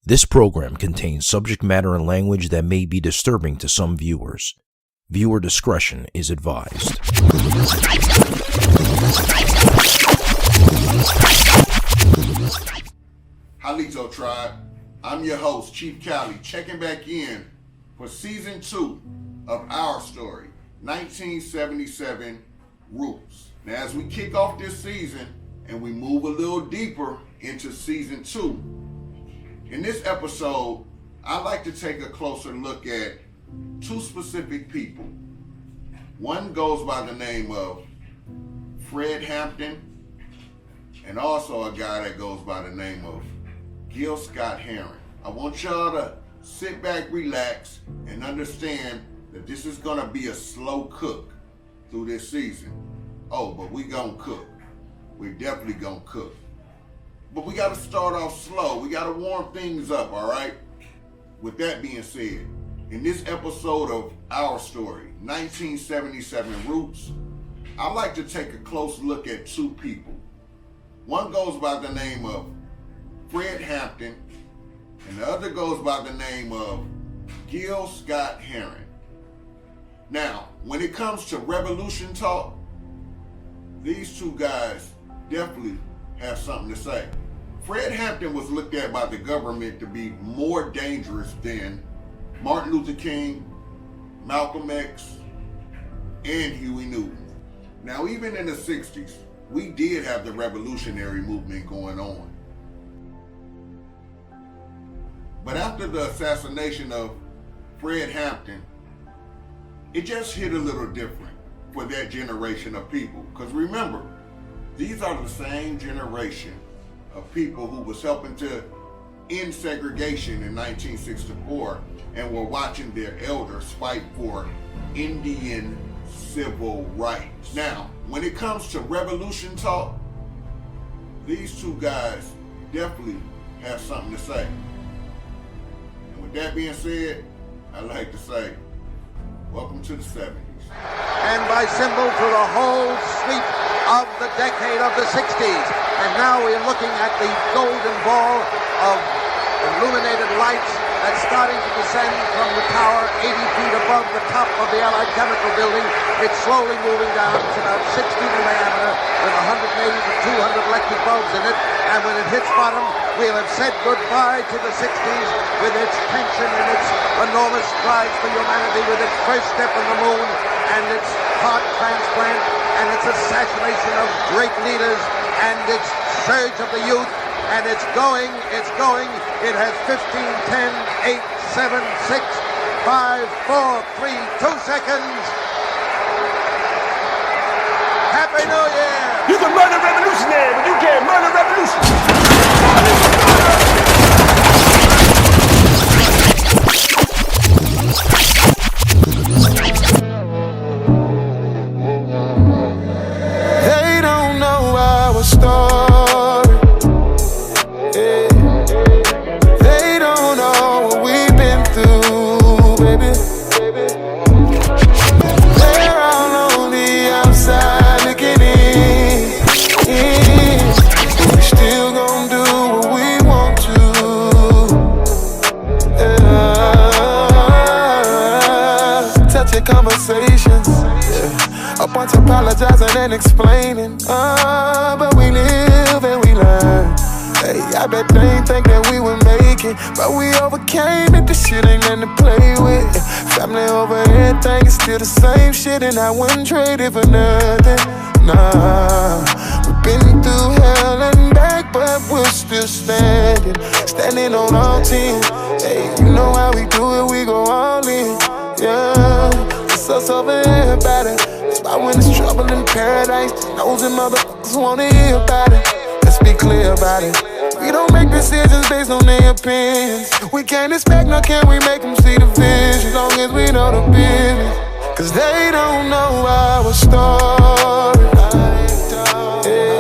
This program contains subject matter and language that may be disturbing to some viewers. Viewer discretion is advised. Halito Tribe, I'm your host, Chief Cali, checking back in for Season 2 of Our Story, 1977 Rootz. Now, as we kick off this season and we move a little deeper into Season 2, in this episode, I'd like to take a closer look at two specific people. One goes by the name of Fred Hampton, and also a guy that goes by the name of Gil Scott Heron. I want y'all to sit back, relax, and understand that this is gonna be a slow cook through this season. Oh, but we gonna cook. We're definitely gonna cook. But we gotta start off slow. We gotta warm things up, all right? With that being said, in this episode of Our Story, 1977 Rootz, I'd like to take a close look at two people. One goes by the name of Fred Hampton, and the other goes by the name of Gil Scott Heron. Now, when it comes to revolution talk, these two guys definitely have something to say. Fred Hampton was looked at by the government to be more dangerous than Martin Luther King, Malcolm X, and Huey Newton. Now, even in the 60s, we did have the revolutionary movement going on. But after the assassination of Fred Hampton, it just hit a little different for that generation of people. Because remember, these are the same generation of people who was helping to end segregation in 1964 and were watching their elders fight for Indian civil rights. Now, when it comes to revolution talk, these two guys definitely have something to say. And with that being said, I'd like to say, welcome to the 70s. And by symbol to the whole sweep of the decade of the 60s. And now we're looking at the golden ball of illuminated lights that's starting to descend from the tower 80 feet above the top of the Allied Chemical Building. It's slowly moving down. It's about 6 feet in diameter with 180 to 200 electric bulbs in it. And when it hits bottom, we'll have said goodbye to the 60s with its tension and its enormous strides for humanity, with its first step on the moon and its heart transplant and its assassination of great leaders and its surge of the youth. And it's going. It has 15, 10, 8, 7, 6, 5, 4, 3, 2 seconds. Happy New Year! You can murder revolutionary, but you can't murder revolution. They don't know our story. They don't know what we've been through, baby. They're all on the outside looking in. But we still gon' do what we want to. Touching conversations. A bunch of apologizing and explaining. But we live and we learn. Hey, I bet they ain't think that we would make it, but we overcame it. This shit ain't nothing to play with. Family over everything is still the same shit, and I wouldn't trade it for nothing. Nah, we've been through hell and back, but we're still standing on all 10. Hey, you know how we do it, we go all in. Yeah, it's us over everybody. That's why when it's trouble in paradise, nosy motherfuckers wanna hear about it. Let's be clear about it. We don't make decisions based on their opinions. We can't expect, nor can we make them see the vision, as long as we know the business. Cause they don't know our story. Yeah.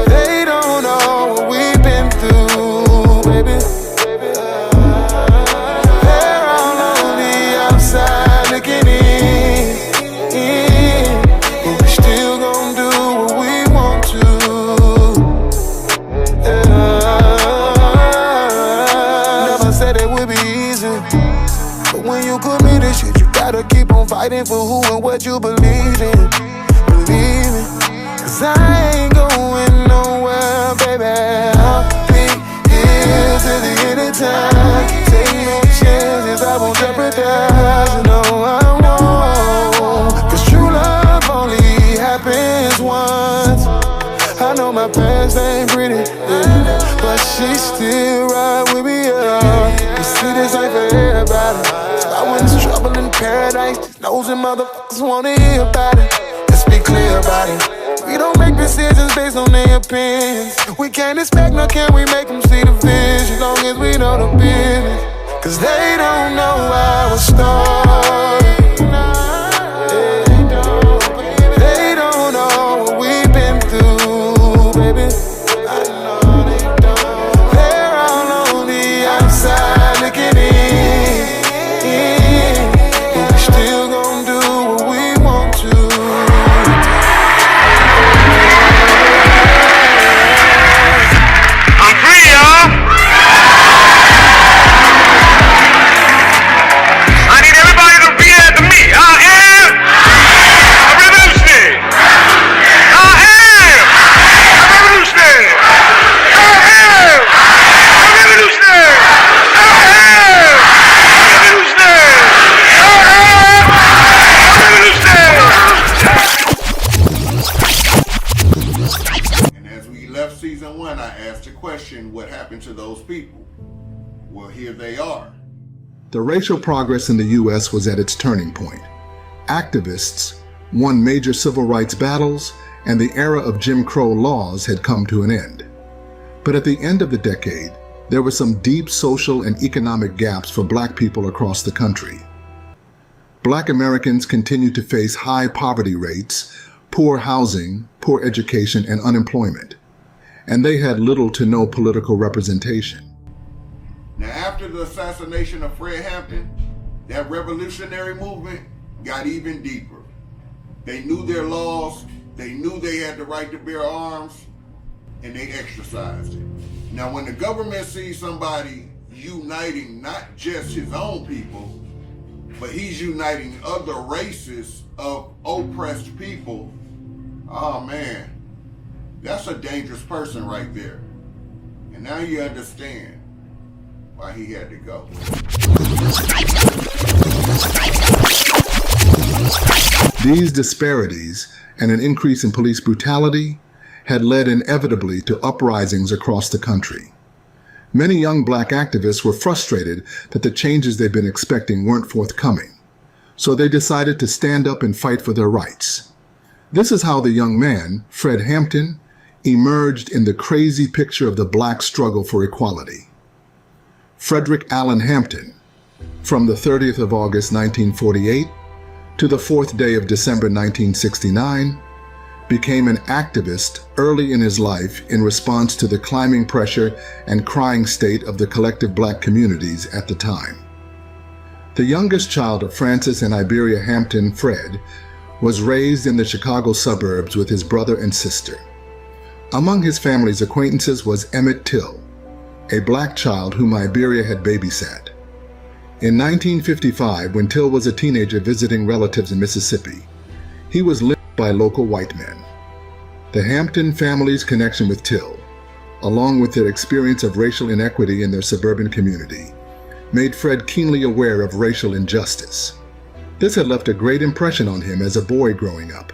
They don't know what we've been through, baby. They're all on the outside looking in. But we still gon' do what we want to. when you commit this shit, you gotta keep on fighting for who and what you believe in. Believe me, 'cause I ain't going nowhere, baby. I'll be here till the end of time. Take no chances, I won't jeopardize. You know I won't, 'cause true love only happens once. I know my past ain't pretty, yeah, but she still ride with me, yeah. You see, this ain't for everybody. So I was trouble in paradise. These nosy motherfuckers wanna hear about it. Let's be clear about it. We don't make decisions based on their opinions. We can't expect, nor can we make them see the vision, as long as we know the business. 'Cause they don't know our story. They don't know what we've been through, baby. I know they don't. They're all on the outside looking in, but we still gon' do what we want to. I'm free, y'all. I need everybody to repeat after me. I am a revolutionary. I am a revolutionary. I am a revolutionary. I am a revolutionary. And as we left season 1, I asked the question, what happened to those people? Well, here they are. The racial progress in the U.S. was at its turning point. Activists won major civil rights battles, and the era of Jim Crow laws had come to an end. But at the end of the decade, there were some deep social and economic gaps for Black people across the country. Black Americans continued to face high poverty rates, poor housing, poor education, and unemployment, and they had little to no political representation. Now, after the assassination of Fred Hampton, that revolutionary movement got even deeper. They knew their laws, they knew they had the right to bear arms, and they exercised it. Now, when the government sees somebody uniting not just his own people, but he's uniting other races of oppressed people, oh man, that's a dangerous person right there. And now you understand why he had to go. These disparities and an increase in police brutality had led inevitably to uprisings across the country. Many young Black activists were frustrated that the changes they'd been expecting weren't forthcoming, so they decided to stand up and fight for their rights. This is how the young man, Fred Hampton, emerged in the crazy picture of the Black struggle for equality. Frederick Allen Hampton, from the 30th of August 1948 to the 4th day of December 1969, became an activist early in his life in response to the climbing pressure and crying state of the collective Black communities at the time. The youngest child of Francis and Iberia Hampton, Fred, was raised in the Chicago suburbs with his brother and sister. Among his family's acquaintances was Emmett Till, a Black child whom Iberia had babysat. In 1955, when Till was a teenager visiting relatives in Mississippi, he was lynched by local white men. The Hampton family's connection with Till, along with their experience of racial inequity in their suburban community, made Fred keenly aware of racial injustice. This had left a great impression on him as a boy growing up,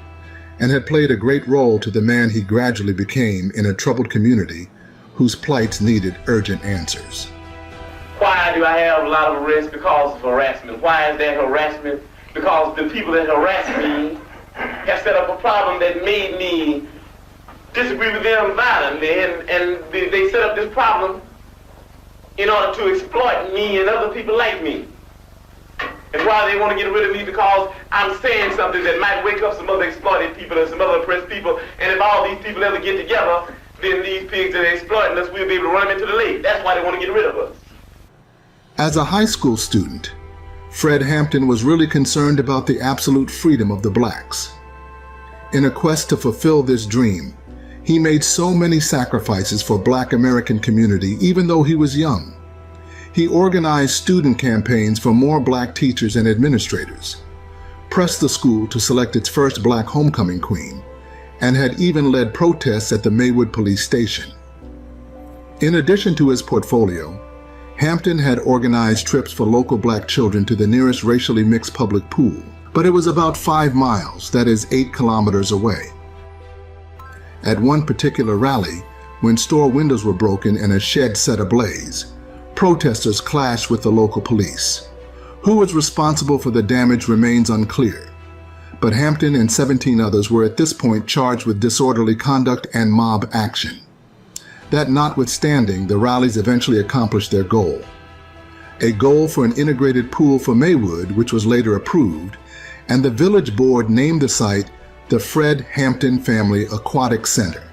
and had played a great role to the man he gradually became in a troubled community whose plights needed urgent answers. Why do I have a lot of arrests? Because of harassment. Why is that harassment? Because the people that harass me have set up a problem that made me disagree with them violently, and they set up this problem in order to exploit me and other people like me. And why they want to get rid of me? Because I'm saying something that might wake up some other exploited people and some other oppressed people, and if all these people ever get together, then these pigs that are exploiting us, we'll be able to run them into the lake. That's why they want to get rid of us. As a high school student, Fred Hampton was really concerned about the absolute freedom of the Blacks. In a quest to fulfill this dream, he made so many sacrifices for Black American community even though he was young. He organized student campaigns for more black teachers and administrators, pressed the school to select its first black homecoming queen, and had even led protests at the Maywood police station. In addition to his portfolio, Hampton had organized trips for local black children to the nearest racially mixed public pool, but it was about 5 miles, that is 8 kilometers away. At one particular rally, when store windows were broken and a shed set ablaze, protesters clashed with the local police. Who was responsible for the damage remains unclear, but Hampton and 17 others were at this point charged with disorderly conduct and mob action. That notwithstanding, the rallies eventually accomplished their goal. A goal for an integrated pool for Maywood, which was later approved, and the village board named the site the Fred Hampton Family Aquatic Center.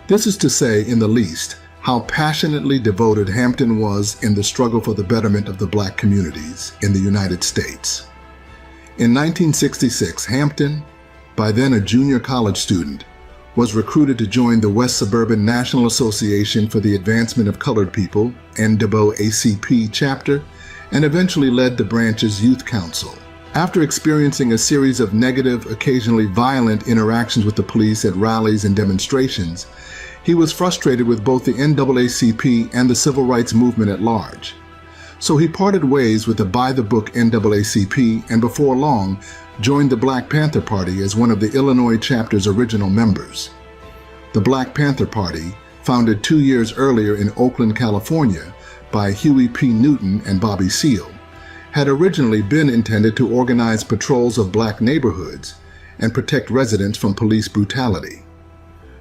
This is to say, in the least, how passionately devoted Hampton was in the struggle for the betterment of the black communities in the United States. In 1966, Hampton, by then a junior college student, was recruited to join the West Suburban National Association for the Advancement of Colored People, NAACP chapter, and eventually led the branch's youth council. After experiencing a series of negative, occasionally violent interactions with the police at rallies and demonstrations, he was frustrated with both the NAACP and the civil rights movement at large. So he parted ways with the by-the-book NAACP and before long joined the Black Panther Party as one of the Illinois chapter's original members. The Black Panther Party, founded 2 years earlier in Oakland, California by Huey P. Newton and Bobby Seale, had originally been intended to organize patrols of black neighborhoods and protect residents from police brutality.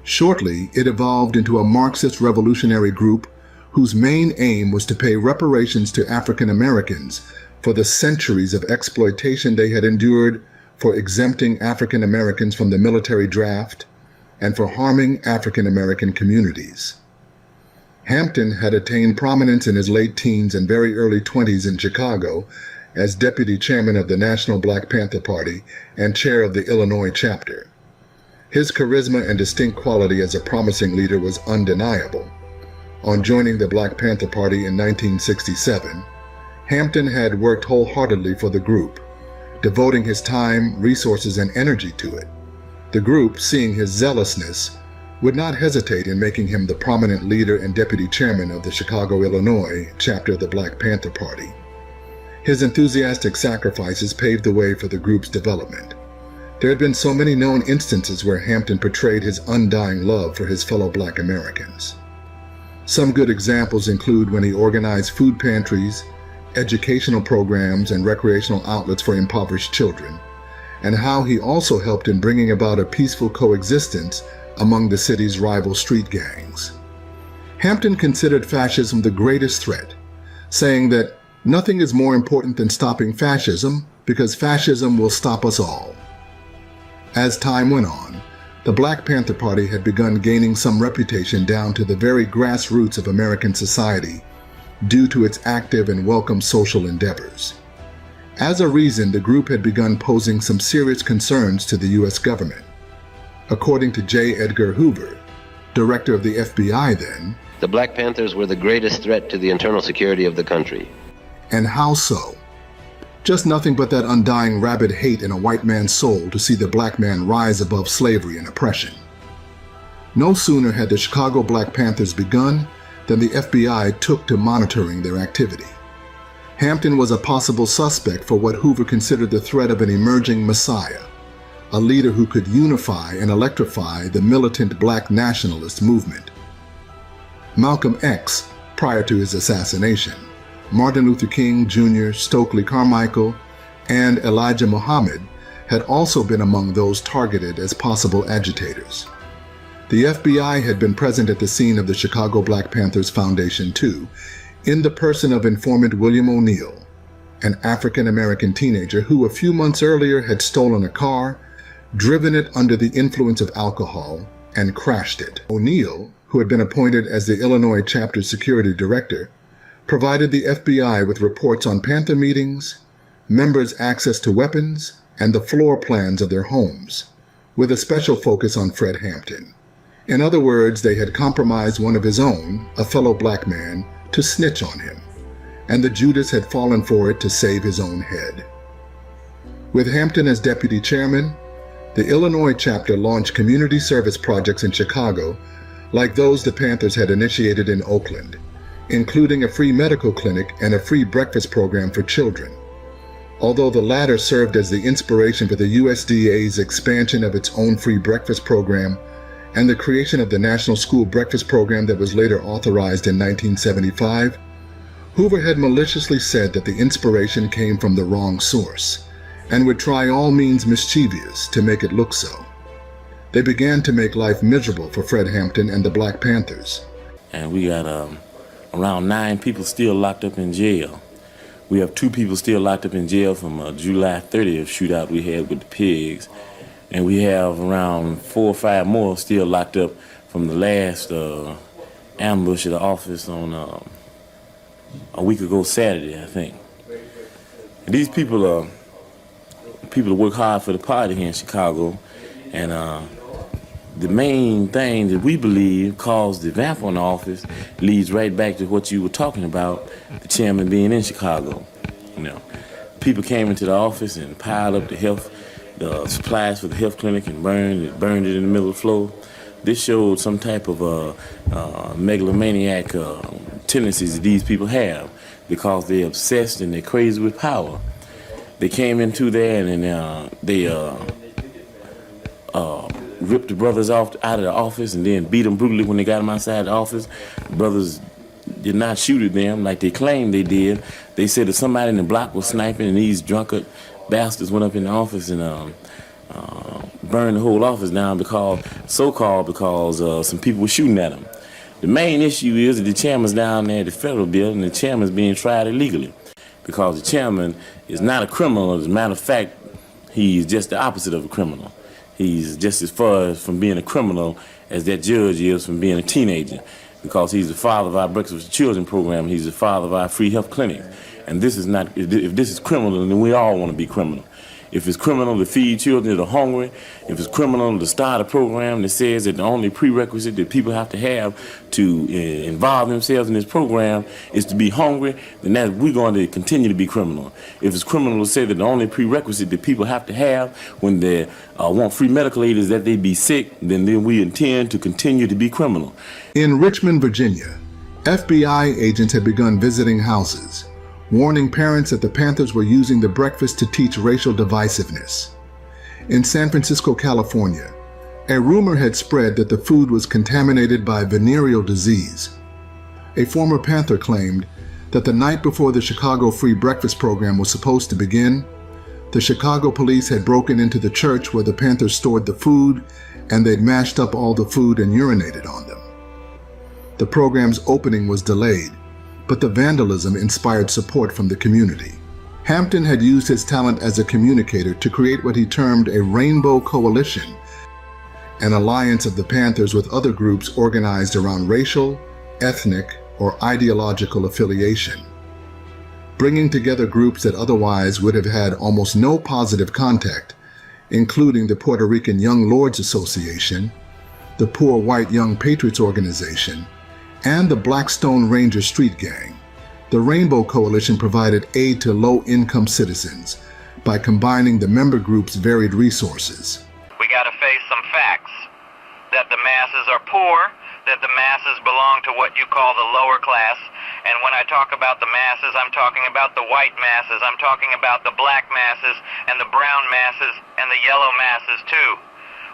Shortly, it evolved into a Marxist revolutionary group whose main aim was to pay reparations to African Americans for the centuries of exploitation they had endured, for exempting African Americans from the military draft, and for harming African American communities. Hampton had attained prominence in his late teens and very early 20s in Chicago as deputy chairman of the National Black Panther Party and chair of the Illinois chapter. His charisma and distinct quality as a promising leader was undeniable. On joining the Black Panther Party in 1967, Hampton had worked wholeheartedly for the group, devoting his time, resources, and energy to it. The group, seeing his zealousness, would not hesitate in making him the prominent leader and deputy chairman of the Chicago, Illinois chapter of the Black Panther Party. His enthusiastic sacrifices paved the way for the group's development. There had been so many known instances where Hampton portrayed his undying love for his fellow black Americans. Some good examples include when he organized food pantries, educational programs, and recreational outlets for impoverished children, and how he also helped in bringing about a peaceful coexistence among the city's rival street gangs. Hampton considered fascism the greatest threat, saying that nothing is more important than stopping fascism because fascism will stop us all. As time went on, the Black Panther Party had begun gaining some reputation down to the very grassroots of American society due to its active and welcome social endeavors. As a reason, the group had begun posing some serious concerns to the U.S. government. According to J. Edgar Hoover, director of the FBI then, the Black Panthers were the greatest threat to the internal security of the country. And how so? Just nothing but that undying rabid hate in a white man's soul to see the black man rise above slavery and oppression. No sooner had the Chicago Black Panthers begun than the FBI took to monitoring their activity. Hampton was a possible suspect for what Hoover considered the threat of an emerging messiah, a leader who could unify and electrify the militant black nationalist movement. Malcolm X, prior to his assassination, Martin Luther King Jr., Stokely Carmichael, and Elijah Muhammad had also been among those targeted as possible agitators. The FBI had been present at the scene of the Chicago Black Panthers Foundation too, in the person of informant William O'Neill, an African-American teenager who a few months earlier had stolen a car, driven it under the influence of alcohol, and crashed it. O'Neill, who had been appointed as the Illinois chapter security director, provided the FBI with reports on Panther meetings, members' access to weapons, and the floor plans of their homes, with a special focus on Fred Hampton. In other words, they had compromised one of his own, a fellow black man, to snitch on him, and the Judas had fallen for it to save his own head. With Hampton as deputy chairman, the Illinois chapter launched community service projects in Chicago, like those the Panthers had initiated in Oakland, including a free medical clinic and a free breakfast program for children. Although the latter served as the inspiration for the USDA's expansion of its own free breakfast program and the creation of the National School Breakfast Program that was later authorized in 1975, Hoover had maliciously said that the inspiration came from the wrong source and would try all means mischievous to make it look so. They began to make life miserable for Fred Hampton and the Black Panthers. And we got around 9 people still locked up in jail. We have 2 people still locked up in jail from a July 30th shootout we had with the pigs. And we have around 4 or 5 more still locked up from the last ambush at the office on a week ago Saturday, I think. And these people are people that work hard for the party here in Chicago. And the main thing that we believe caused the vamp on the office leads right back to what you were talking about, the chairman being in Chicago. You know, people came into the office and piled up the supplies for the health clinic and burned it in the middle of the floor. This showed some type of megalomaniac tendencies that these people have because they're obsessed and they're crazy with power. They came into there and they ripped the brothers out of the office and then beat them brutally when they got them outside the office. The brothers did not shoot at them like they claimed they did. They said that somebody in the block was sniping and these drunkard bastards went up in the office and burned the whole office down because some people were shooting at them. The main issue is that the chairman's down there at the federal building and the chairman's being tried illegally because the chairman is not a criminal. As a matter of fact, he's just the opposite of a criminal. He's just as far from being a criminal as that judge is from being a teenager because he's the father of our Breakfast for Children program. He's the father of our free health clinic. And this is not, if this is criminal, then we all want to be criminal. If it's criminal to feed children that are hungry, if it's criminal to start a program that says that the only prerequisite that people have to involve themselves in this program is to be hungry, then we're going to continue to be criminal. If it's criminal to say that the only prerequisite that people have when they want free medical aid is that they be sick, then we intend to continue to be criminal. In Richmond, Virginia, FBI agents had begun visiting houses, warning parents that the Panthers were using the breakfast to teach racial divisiveness. In San Francisco, California, a rumor had spread that the food was contaminated by venereal disease. A former Panther claimed that the night before the Chicago free breakfast program was supposed to begin, the Chicago police had broken into the church where the Panthers stored the food and they'd mashed up all the food and urinated on them. The program's opening was delayed, but the vandalism inspired support from the community. Hampton had used his talent as a communicator to create what he termed a rainbow coalition, an alliance of the Panthers with other groups organized around racial, ethnic, or ideological affiliation, bringing together groups that otherwise would have had almost no positive contact, including the Puerto Rican Young Lords Association, the Poor White Young Patriots Organization, and the Blackstone Ranger Street Gang. The Rainbow Coalition provided aid to low-income citizens by combining the member groups' varied resources. We got to face some facts, that the masses are poor, that the masses belong to what you call the lower class, and when I talk about the masses, I'm talking about the white masses, I'm talking about the black masses, and the brown masses, and the yellow masses too.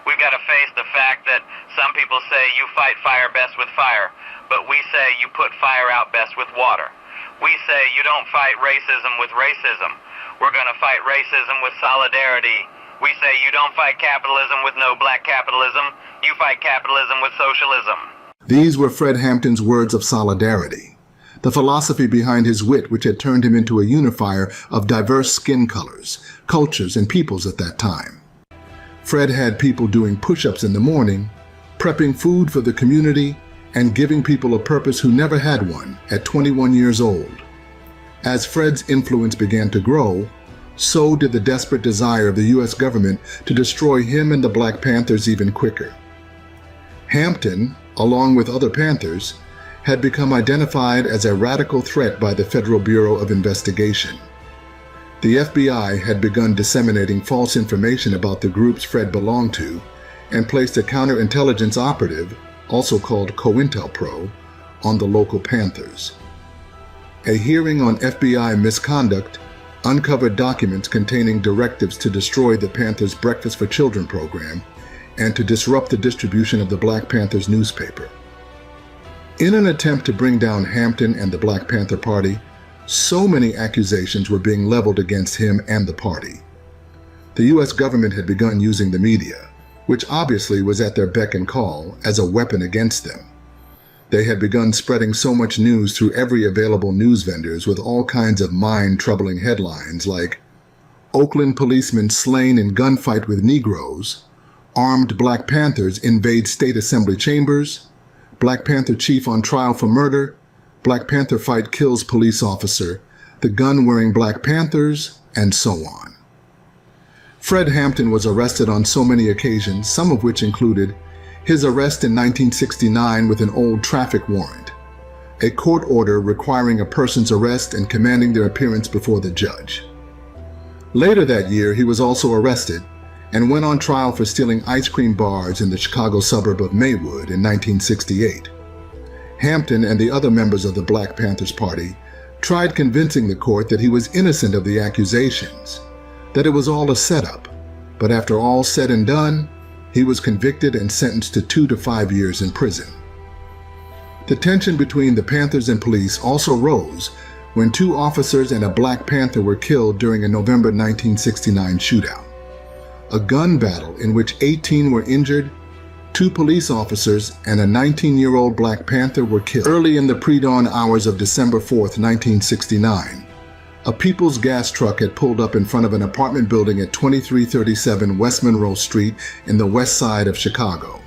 We've got to face the fact that some people say you fight fire best with fire, but we say you put fire out best with water. We say you don't fight racism with racism. We're going to fight racism with solidarity. We say you don't fight capitalism with no black capitalism. You fight capitalism with socialism. These were Fred Hampton's words of solidarity, the philosophy behind his wit which had turned him into a unifier of diverse skin colors, cultures, and peoples at that time. Fred had people doing push-ups in the morning, prepping food for the community, and giving people a purpose who never had one at 21 years old. As Fred's influence began to grow, so did the desperate desire of the U.S. government to destroy him and the Black Panthers even quicker. Hampton, along with other Panthers, had become identified as a radical threat by the Federal Bureau of Investigation. The FBI had begun disseminating false information about the groups Fred belonged to and placed a counterintelligence operative, also called COINTELPRO, on the local Panthers. A hearing on FBI misconduct uncovered documents containing directives to destroy the Panthers' Breakfast for Children program and to disrupt the distribution of the Black Panthers newspaper. In an attempt to bring down Hampton and the Black Panther Party, so many accusations were being leveled against him and the party. The U.S. government had begun using the media, which obviously was at their beck and call, as a weapon against them. They had begun spreading so much news through every available news vendors with all kinds of mind-troubling headlines like, "Oakland policeman slain in gunfight with Negroes," "Armed Black Panthers invade state assembly chambers," "Black Panther chief on trial for murder," "Black Panther fight kills police officer," "The gun-wearing Black Panthers," and so on. Fred Hampton was arrested on so many occasions, some of which included his arrest in 1969 with an old traffic warrant, a court order requiring a person's arrest and commanding their appearance before the judge. Later that year, he was also arrested and went on trial for stealing ice cream bars in the Chicago suburb of Maywood in 1968. Hampton and the other members of the Black Panthers Party tried convincing the court that he was innocent of the accusations, that it was all a setup, but after all said and done, he was convicted and sentenced to 2 to 5 years in prison. The tension between the Panthers and police also rose when 2 officers and a Black Panther were killed during a November 1969 shootout. A gun battle in which 18 were injured, 2 police officers and a 19-year-old Black Panther were killed. Early in the pre-dawn hours of December 4th, 1969, a People's Gas truck had pulled up in front of an apartment building at 2337 West Monroe Street in the west side of Chicago.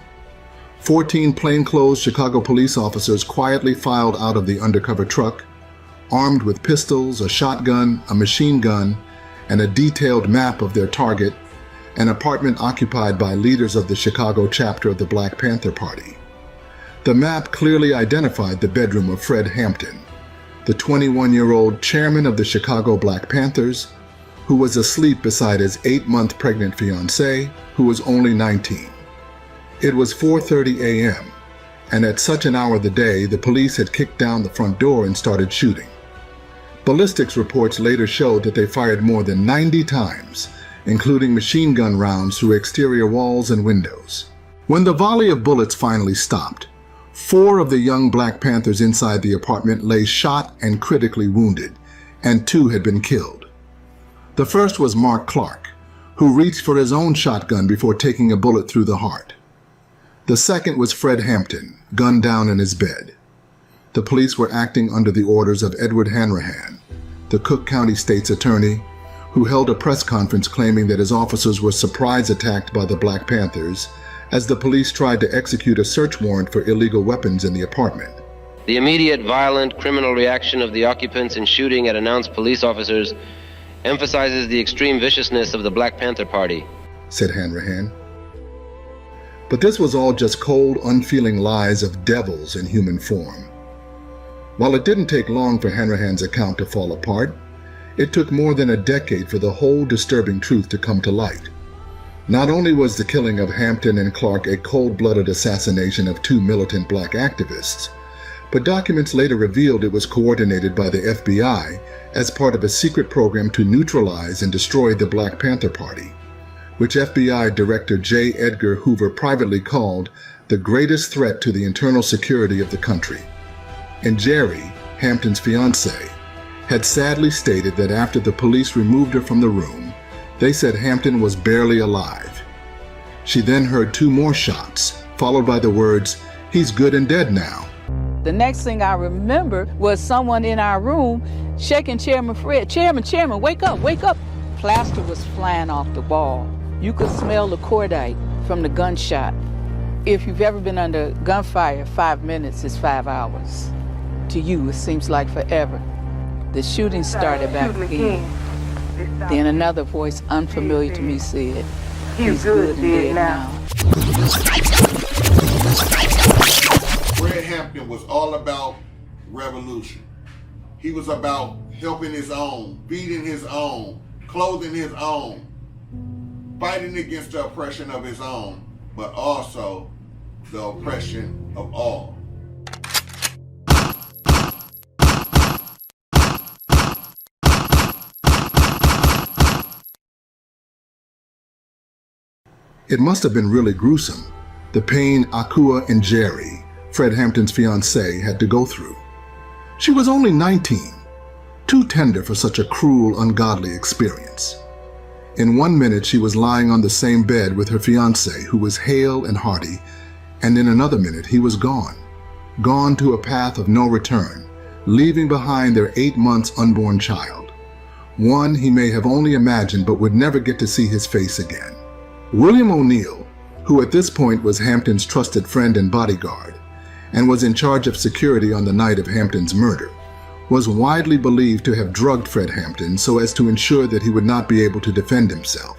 14 plainclothes Chicago police officers quietly filed out of the undercover truck, armed with pistols, a shotgun, a machine gun, and a detailed map of their target, an apartment occupied by leaders of the Chicago chapter of the Black Panther Party. The map clearly identified the bedroom of Fred Hampton, the 21-year-old chairman of the Chicago Black Panthers, who was asleep beside his 8-month pregnant fiancée, who was only 19. It was 4:30 a.m., and at such an hour of the day, the police had kicked down the front door and started shooting. Ballistics reports later showed that they fired more than 90 times, including machine gun rounds through exterior walls and windows. When the volley of bullets finally stopped, 4 of the young Black Panthers inside the apartment lay shot and critically wounded, and 2 had been killed. The first was Mark Clark, who reached for his own shotgun before taking a bullet through the heart. The second was Fred Hampton, gunned down in his bed. The police were acting under the orders of Edward Hanrahan, the Cook County State's attorney, who held a press conference claiming that his officers were surprise attacked by the Black Panthers as the police tried to execute a search warrant for illegal weapons in the apartment. The immediate violent criminal reaction of the occupants in shooting at announced police officers emphasizes the extreme viciousness of the Black Panther Party, said Hanrahan. But this was all just cold, unfeeling lies of devils in human form. While it didn't take long for Hanrahan's account to fall apart, it took more than a decade for the whole disturbing truth to come to light. Not only was the killing of Hampton and Clark a cold-blooded assassination of 2 militant Black activists, but documents later revealed it was coordinated by the FBI as part of a secret program to neutralize and destroy the Black Panther Party, which FBI Director J. Edgar Hoover privately called the greatest threat to the internal security of the country. And Jerry, Hampton's fiancée, had sadly stated that after the police removed her from the room, they said Hampton was barely alive. She then heard 2 more shots, followed by the words, "He's good and dead now." The next thing I remember was someone in our room shaking Chairman Fred. Chairman, wake up, wake up. Plaster was flying off the wall. You could smell the cordite from the gunshot. If you've ever been under gunfire, 5 minutes is 5 hours. To you, it seems like forever. The shooting started back again. Then another voice unfamiliar to me said, "He's good and dead now." Fred Hampton was all about revolution. He was about helping his own, feeding his own, clothing his own, fighting against the oppression of his own, but also the oppression of all. It must have been really gruesome, the pain Akua and Jerry, Fred Hampton's fiancée, had to go through. She was only 19, too tender for such a cruel, ungodly experience. In 1 minute, she was lying on the same bed with her fiancé, who was hale and hearty, and in another minute, he was gone to a path of no return, leaving behind their 8 months unborn child, one he may have only imagined but would never get to see his face again. William O'Neill, who at this point was Hampton's trusted friend and bodyguard, and was in charge of security on the night of Hampton's murder, was widely believed to have drugged Fred Hampton so as to ensure that he would not be able to defend himself.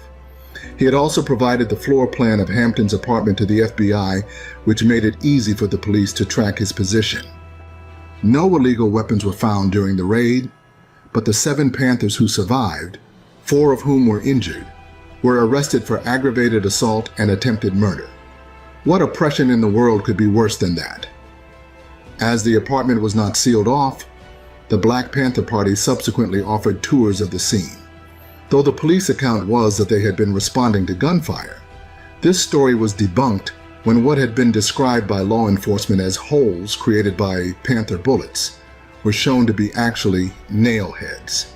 He had also provided the floor plan of Hampton's apartment to the FBI, which made it easy for the police to track his position. No illegal weapons were found during the raid, but the 7 Panthers who survived, 4 of whom were injured, were arrested for aggravated assault and attempted murder. What oppression in the world could be worse than that? As the apartment was not sealed off, the Black Panther Party subsequently offered tours of the scene. Though the police account was that they had been responding to gunfire, this story was debunked when what had been described by law enforcement as holes created by Panther bullets were shown to be actually nail heads.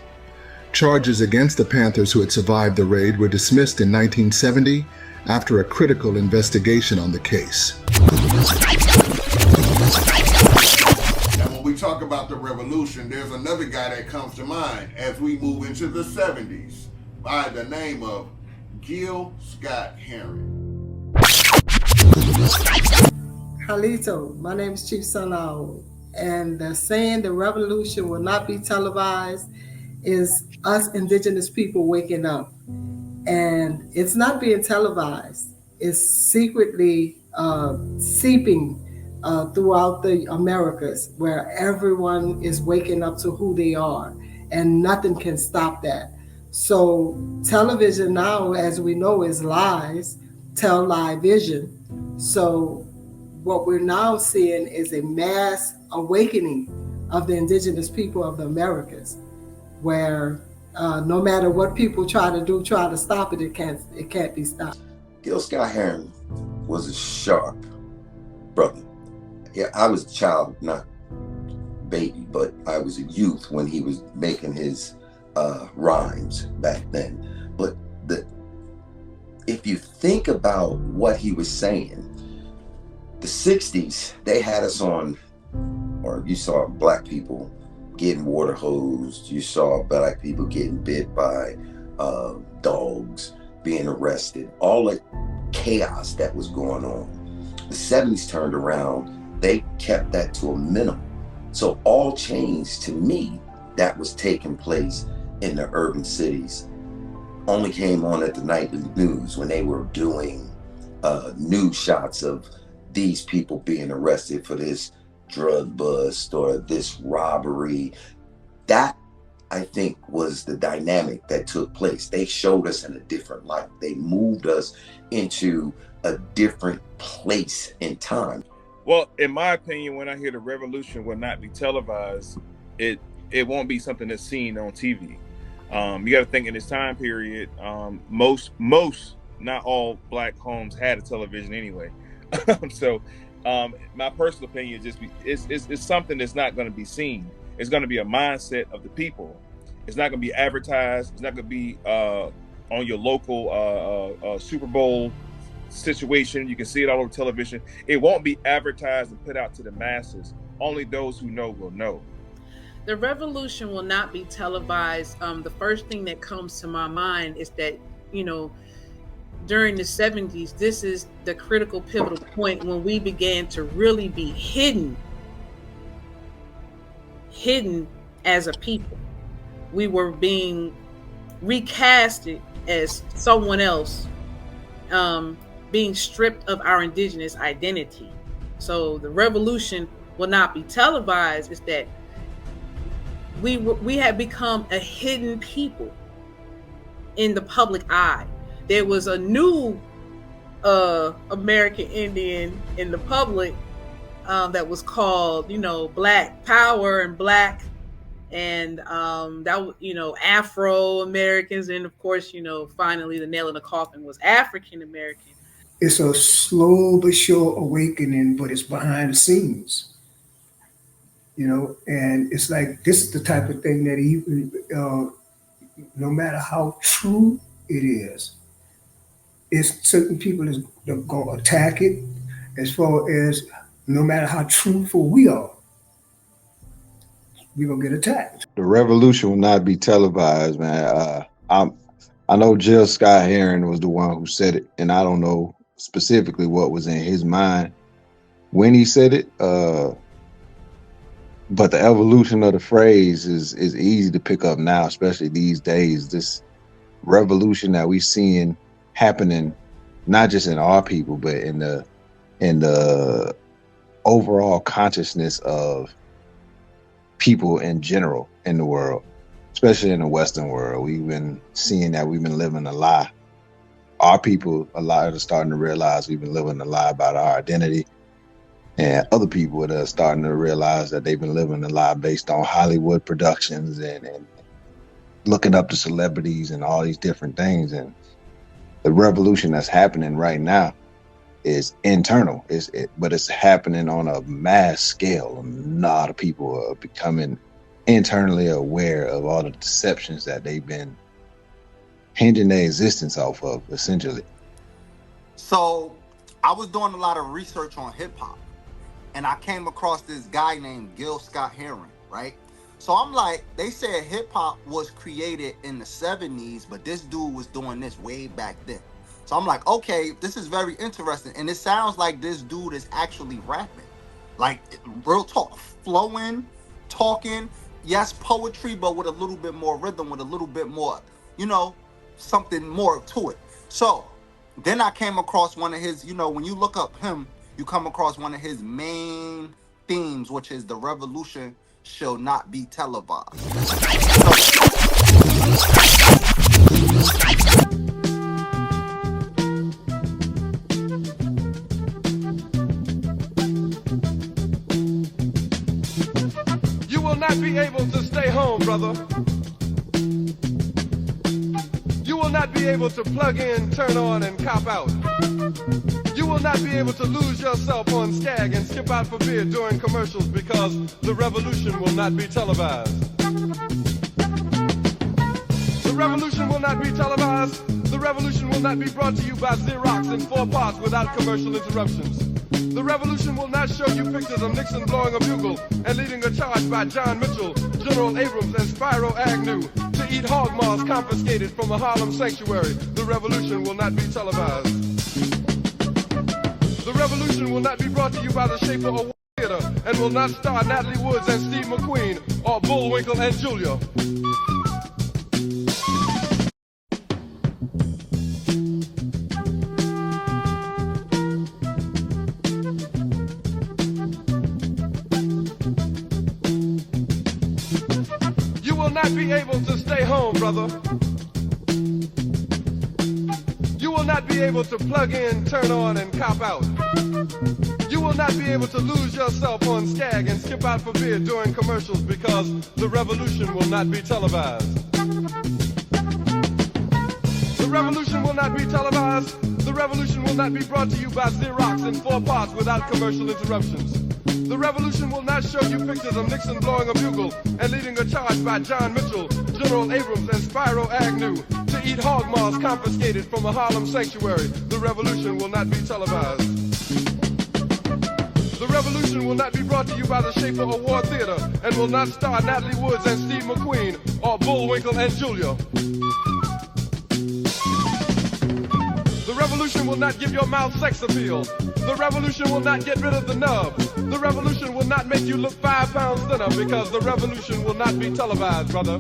Charges against the Panthers who had survived the raid were dismissed in 1970 after a critical investigation on the case. Now, when we talk about the revolution, there's another guy that comes to mind as we move into the 70s by the name of Gil Scott-Heron. Halito, my name is Chief Sanao, and the saying the revolution will not be televised is us indigenous people waking up. And it's not being televised. It's secretly seeping throughout the Americas, where everyone is waking up to who they are, and nothing can stop that. So television now, as we know, is lies, tell lie vision. So what we're now seeing is a mass awakening of the indigenous people of the Americas, where no matter what people try to stop it, it can't be stopped. Gil Scott-Heron was a sharp brother. Yeah, I was a child, not baby, but I was a youth when he was making his rhymes back then. But if you think about what he was saying, the 60s, they had us on, or you saw black people getting water hosed, you saw black people getting bit by dogs, being arrested, all the chaos that was going on. The 70s turned around, they kept that to a minimum. So all change to me that was taking place in the urban cities only came on at the nightly news when they were doing news shots of these people being arrested for this drug bust or this robbery. That, I think, was the dynamic that took place. They showed us in a different light. They moved us into a different place in time. Well, in my opinion, when I hear the revolution will not be televised, it won't be something that's seen on TV. You got to think in this time period, most, not all black homes had a television anyway. So my personal opinion is it's something that's not going to be seen. It's going to be a mindset of the people. It's not going to be advertised. It's not going to be on your local Super Bowl situation. You can see it all over television. It won't be advertised and put out to the masses. Only those who know will know. The revolution will not be televised. The first thing that comes to my mind is that, during the 70s, this is the critical pivotal point when we began to really be hidden as a people. We were being recasted as someone else, being stripped of our indigenous identity. So the revolution will not be televised is that we have become a hidden people in the public eye. There was a new American Indian in the public that was called, Black Power and Black, and that Afro Americans, and of course, finally the nail in the coffin was African American. It's a slow but sure awakening, but it's behind the scenes. And it's like, this is the type of thing that even no matter how true it is, it's certain people that's going to attack it, as far as no matter how truthful we are, we're going to get attacked. The revolution will not be televised, man. I know Jill Scott Heron was the one who said it, and I don't know specifically what was in his mind when he said it. But the evolution of the phrase is easy to pick up now, especially these days. This revolution that we're seeing happening, not just in our people, but in the overall consciousness of people in general in the world, especially in the Western world. We've been seeing that we've been living a lie. Our people, a lot are starting to realize we've been living a lie about our identity. And other people that are starting to realize that they've been living a lie based on Hollywood productions and looking up to celebrities and all these different things. And the revolution that's happening right now is internal, but it's happening on a mass scale. A lot of people are becoming internally aware of all the deceptions that they've been hinging their existence off of, essentially. So I was doing a lot of research on hip hop, and I came across this guy named Gil Scott Heron, right? So I'm like, they said hip hop was created in the 70s, but this dude was doing this way back then. So I'm like, okay, this is very interesting. And it sounds like this dude is actually rapping. Like, real talk, flowing, talking, yes, poetry, but with a little bit more rhythm, with a little bit more, something more to it. So then I came across one of his, when you look up him, you come across one of his main themes, which is the revolution shall not be televised. You will not be able to stay home, brother. You will not be able to plug in, turn on, and cop out. You will not be able to lose yourself on Skag and skip out for beer during commercials because the revolution will not be televised. The revolution will not be televised. The revolution will not be brought to you by Xerox in 4 parts without commercial interruptions. The revolution will not show you pictures of Nixon blowing a bugle and leading a charge by John Mitchell, General Abrams, and Spyro Agnew to eat hog maws confiscated from a Harlem sanctuary. The revolution will not be televised. The revolution will not be brought to you by the Schaefer Award Theater and will not star Natalie Woods and Steve McQueen or Bullwinkle and Julia. You will not be able to stay home, brother. You will not be able to plug in, turn on, and cop out. You will not be able to lose yourself on Skag and skip out for beer during commercials because the revolution will not be televised. The revolution will not be televised. The revolution will not be brought to you by Xerox in 4 parts without commercial interruptions. The revolution will not show you pictures of Nixon blowing a bugle and leading a charge by John Mitchell, General Abrams, and Spyro Agnew to eat hog maws confiscated from a Harlem sanctuary. The revolution will not be televised. The revolution will not be brought to you by the Schaefer Award Theater and will not star Natalie Woods and Steve McQueen or Bullwinkle and Julia. The revolution will not give your mouth sex appeal. The revolution will not get rid of the nub. The revolution will not make you look 5 pounds thinner because the revolution will not be televised, brother.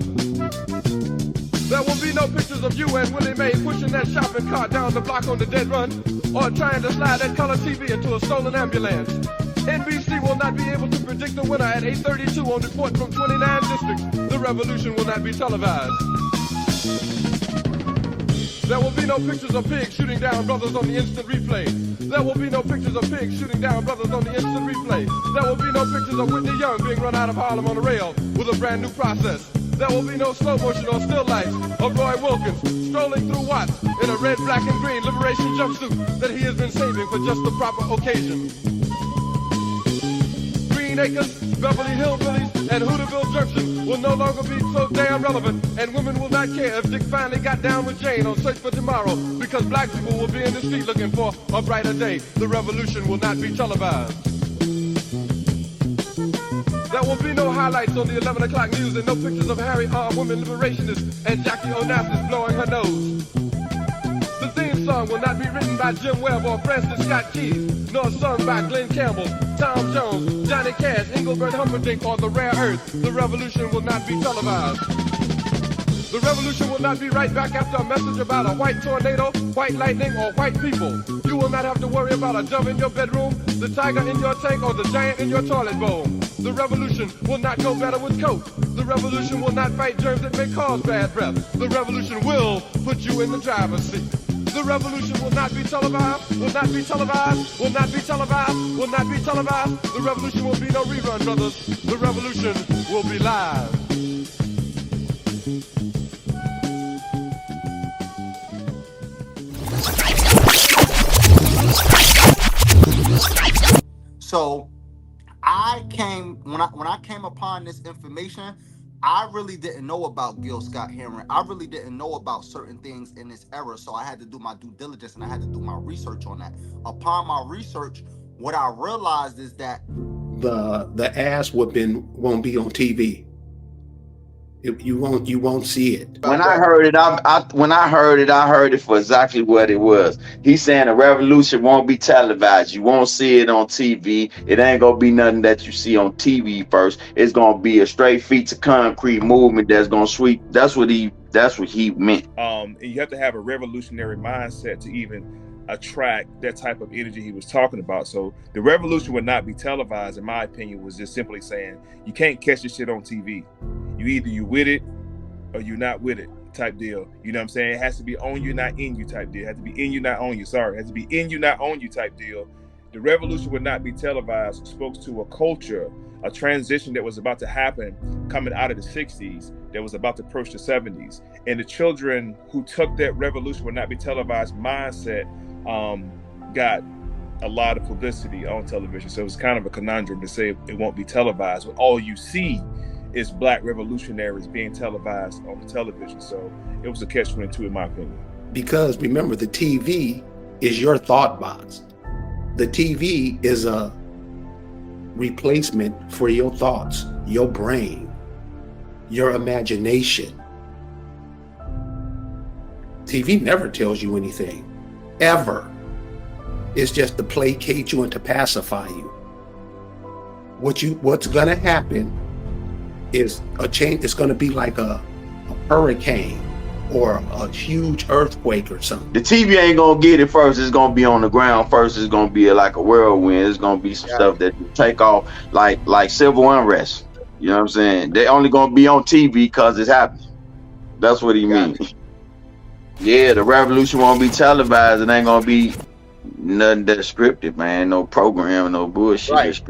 There will be no pictures of you and Willie Mae pushing that shopping cart down the block on the dead run or trying to slide that color TV into a stolen ambulance. NBC will not be able to predict the winner at 8:32 on report from 29 districts. The revolution will not be televised. There will be no pictures of pigs shooting down brothers on the instant replay. There will be no pictures of pigs shooting down brothers on the instant replay. There will be no pictures of Whitney Young being run out of Harlem on a rail with a brand new process. There will be no slow motion or still lights of Roy Wilkins strolling through Watts in a red, black, and green liberation jumpsuit that he has been saving for just the proper occasion. Green Acres, Beverly Hillbillies, and Hooterville Junction will no longer be so damn relevant, and women will not care if Dick finally got down with Jane on Search for Tomorrow, because black people will be in the street looking for a brighter day. The revolution will not be televised. There will be no highlights on the 11 o'clock news and no pictures of Harry armed women liberationists and Jackie Onassis blowing her nose. The theme song will not be written by Jim Webb or Francis Scott Keys, nor sung by Glenn Campbell, Tom Jones, Johnny Cash, Engelbert Humperdinck, or The Rare Earth. The revolution will not be televised. The revolution will not be right back after a message about a white tornado, white lightning, or white people. You will not have to worry about a dove in your bedroom, the tiger in your tank, or the giant in your toilet bowl. The revolution will not go better with Coke. The revolution will not fight germs that may cause bad breath. The revolution will put you in the driver's seat. The revolution will not be televised, will not be televised, will not be televised, will not be televised. The revolution will be no rerun, brothers. The revolution will be live. So when I came upon this information, I really didn't know about Gil Scott Heron. I really didn't know about certain things in this era. So I had to do my due diligence and I had to do my research on that. Upon my research, what I realized is that the ass whooping won't be on TV. You won't see it. When I heard it, I heard it for exactly what it was. He's saying the revolution won't be televised. You won't see it on TV. It ain't gonna be nothing that you see on TV first. It's gonna be a straight feet to concrete movement that's gonna sweep. That's what he meant. And you have to have a revolutionary mindset to even attract that type of energy he was talking about. So the revolution would not be televised, in my opinion, was just simply saying you can't catch this shit on TV. You with it or you not with it type deal. You know what I'm saying? It has to be on you, not in you type deal. It has to be in you, not on you. Sorry. It has to be in you, not on you type deal. The revolution would not be televised spoke to a culture, a transition that was about to happen coming out of the 60s that was about to approach the 70s. And the children who took that revolution would not be televised mindset got a lot of publicity on television. So it was kind of a conundrum to say it won't be televised. But all you see is black revolutionaries being televised on the television. So it was a catch-22 in my opinion. Because remember, the TV is your thought box. The TV is a replacement for your thoughts, your brain, your imagination. TV never tells you anything, ever. It's just to placate you and to pacify you. What's gonna happen is a change. It's gonna be like a hurricane or a huge earthquake or something. The TV ain't gonna get it first. It's gonna be on the ground first. It's gonna be like a whirlwind. It's gonna be some stuff that take off like civil unrest. You know what I'm saying? They only gonna be on TV because it's happening. That's what he means. Yeah, the revolution won't be televised. It ain't gonna be nothing that's scripted, man. No program, no bullshit. Right.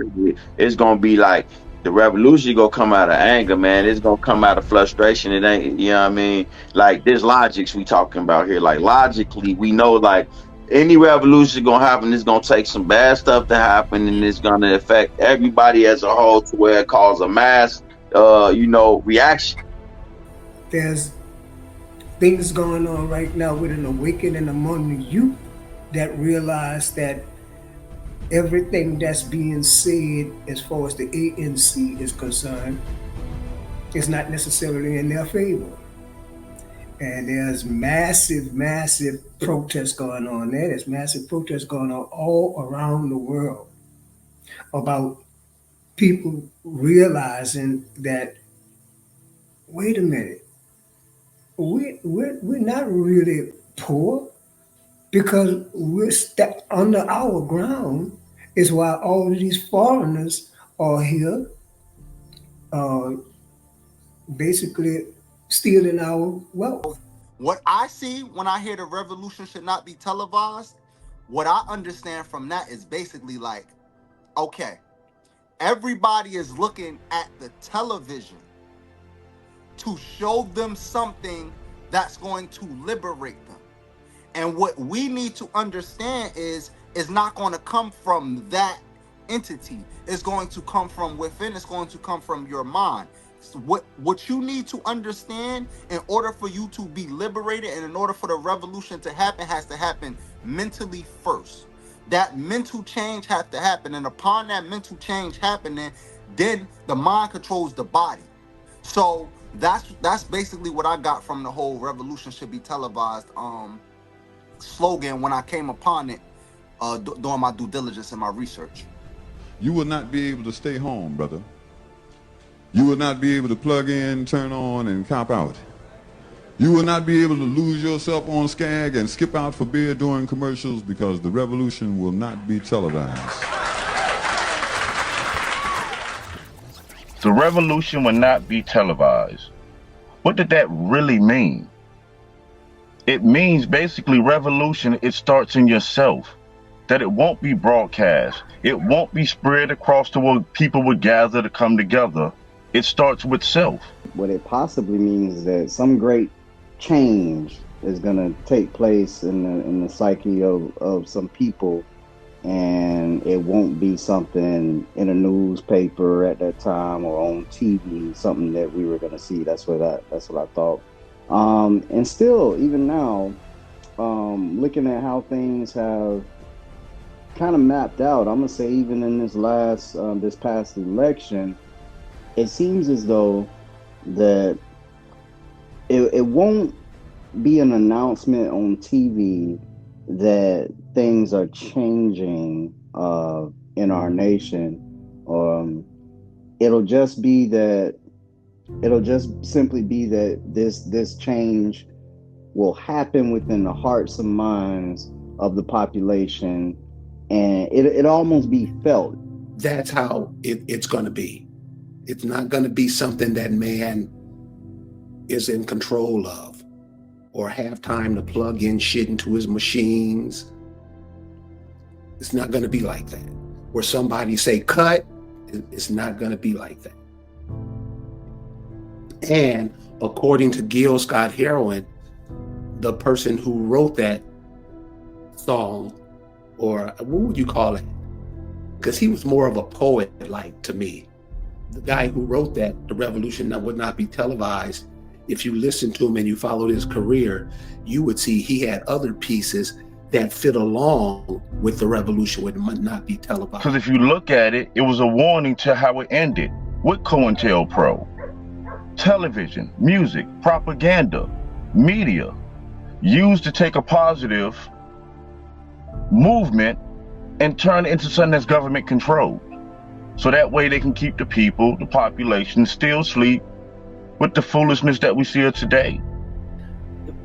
It's gonna be like the revolution gonna come out of anger, man. It's gonna come out of frustration. It ain't, you know what I mean? Like this logics we talking about here. Like logically, we know like any revolution gonna happen. It's gonna take some bad stuff to happen, and it's gonna affect everybody as a whole to where it causes a mass, reaction. There's things going on right now with an awakening among the youth that realize that everything that's being said as far as the ANC is concerned is not necessarily in their favor. And there's massive protests going on there. There's massive protests going on all around the world about people realizing that, wait a minute, we're not really poor, because we're under our ground It's why all of these foreigners are here, basically stealing our wealth. What I see when I hear the revolution should not be televised, what I understand from that is basically like, okay, everybody is looking at the television to show them something that's going to liberate them. And what we need to understand is not going to come from that entity. It's going to come from within. It's going to come from your mind. So what you need to understand in order for you to be liberated and in order for the revolution to happen has to happen mentally first. That mental change has to happen, and upon that mental change happening, then the mind controls the body. So that's basically what I got from the whole revolution should be televised slogan when I came upon it doing my due diligence and my research. You will not be able to stay home, brother. You will not be able to plug in, turn on, and cop out. You will not be able to lose yourself on Skag and skip out for beer during commercials because the revolution will not be televised. The revolution will not be televised. What did that really mean? It means basically revolution, it starts in yourself. That it won't be broadcast. It won't be spread across the world. People would gather to come together. It starts with self. What it possibly means is that some great change is going to take place in the psyche of some people, and it won't be something in a newspaper at that time or on TV, something that we were going to see. That's what I thought. And still, even now, looking at how things have kind of mapped out, I'm gonna say even in this past election, it seems as though that it won't be an announcement on TV that things are changing in our nation. It'll just simply be that this change will happen within the hearts and minds of the population, and it'll almost be felt. That's how it's going to be. It's not going to be something that man is in control of or have time to plug in shit into his machines. It's not going to be like that. Where somebody say cut, it's not going to be like that. And according to Gil Scott-Heron, the person who wrote that song, or what would you call it? Because he was more of a poet, like, to me. The guy who wrote that, The Revolution That Would Not Be Televised, if you listen to him and you followed his career, you would see he had other pieces that fit along with The Revolution Would Not Be Televised. Because if you look at it, it was a warning to how it ended with COINTELPRO. Television, music, propaganda, media used to take a positive movement and turn it into something that's government controlled. So that way they can keep the people, the population, still sleep with the foolishness that we see today.